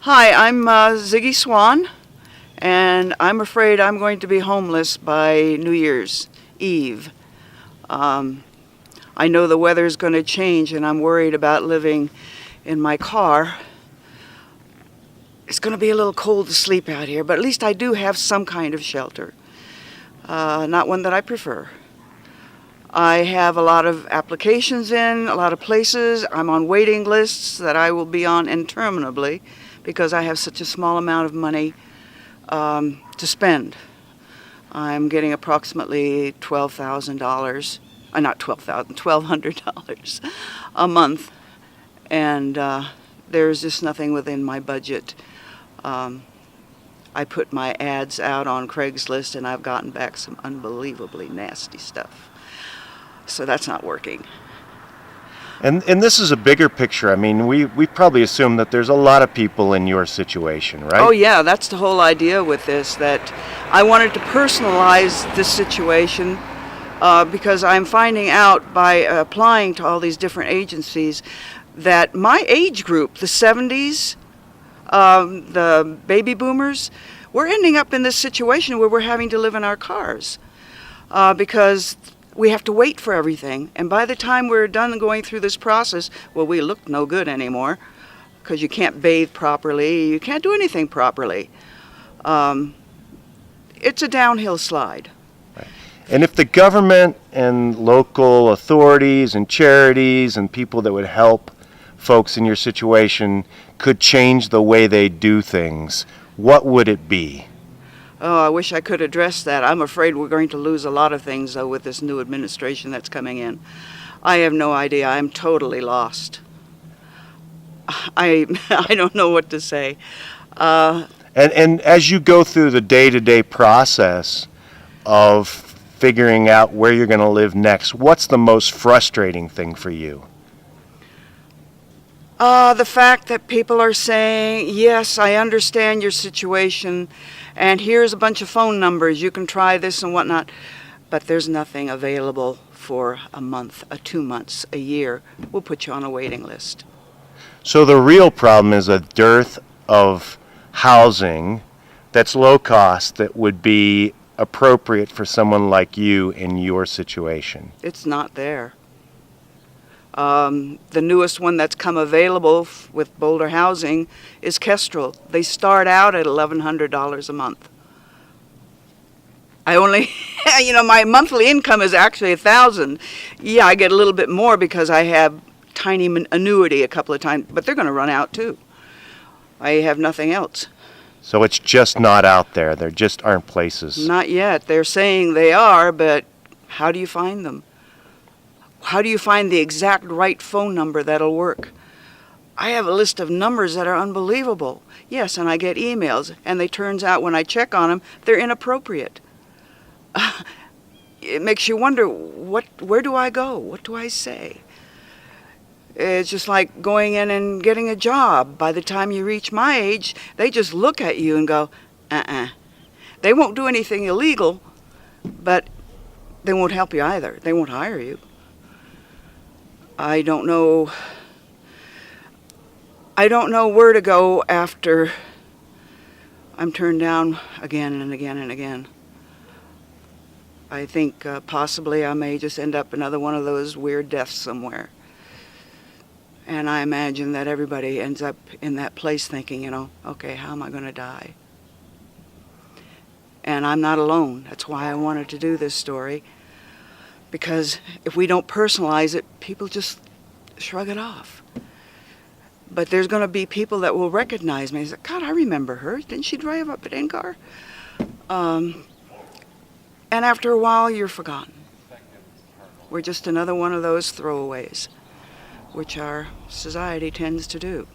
Hi, I'm Ziggie Swan, and I'm afraid I'm going to be homeless by New Year's Eve. I know the weather's going to change, and I'm worried about living in my car. It's going to be a little cold to sleep out here, but at least I do have some kind of shelter. Not one that I prefer. I have a lot of applications in, a lot of places. I'm on waiting lists that I will be on interminably because I have such a small amount of money to spend. I'm getting approximately $12,000, not $12,000, $1,200 a month, and there's just nothing within my budget. I put my ads out on Craigslist, and I've gotten back some unbelievably nasty stuff. So that's not working. And this is a bigger picture. I mean, we probably assume that there's a lot of people in your situation, right? Oh yeah, that's the whole idea with this, that I wanted to personalize this situation because I'm finding out by applying to all these different agencies that my age group, the 70s, the baby boomers, we're ending up in this situation where we're having to live in our cars because we have to wait for everything. And by the time we're done going through this process, well, we look no good anymore because you can't bathe properly, you can't do anything properly. It's a downhill slide. Right. And if the government and local authorities and charities and people that would help folks in your situation could change the way they do things, what would it be? Oh, I wish I could address that. I'm afraid we're going to lose a lot of things, though, with this new administration that's coming in. I have no idea. I'm totally lost. I don't know what to say. And as you go through the day-to-day process of figuring out where you're going to live next, what's the most frustrating thing for you? The fact that people are saying, yes, I understand your situation, and here's a bunch of phone numbers, you can try this and whatnot, but there's nothing available for a month, 2 months, a year. We'll put you on a waiting list. So the real problem is a dearth of housing that's low cost that would be appropriate for someone like you in your situation. It's not there. The newest one that's come available with Boulder Housing is Kestrel. They start out at $1,100 a month. I only, my monthly income is actually $1,000. Yeah, I get a little bit more because I have tiny annuity a couple of times, but they're going to run out too. I have nothing else. So it's just not out there. There just aren't places. Not yet. They're saying they are, but how do you find them? How do you find the exact right phone number that'll work? I have a list of numbers that are unbelievable. Yes, and I get emails, and they turns out when I check on them, they're inappropriate. It makes you wonder, where do I go? What do I say? It's just like going in and getting a job. By the time you reach my age, they just look at you and go, They won't do anything illegal, but they won't help you either. They won't hire you. I don't know where to go after I'm turned down again and again and again. I think possibly I may just end up another one of those weird deaths somewhere. And I imagine that everybody ends up in that place thinking, okay, how am I going to die? And I'm not alone. That's why I wanted to do this story. Because if we don't personalize it, people just shrug it off. But there's going to be people that will recognize me. Say, God, I remember her. Didn't she drive up at NCAR? And after a while, you're forgotten. We're just another one of those throwaways, which our society tends to do.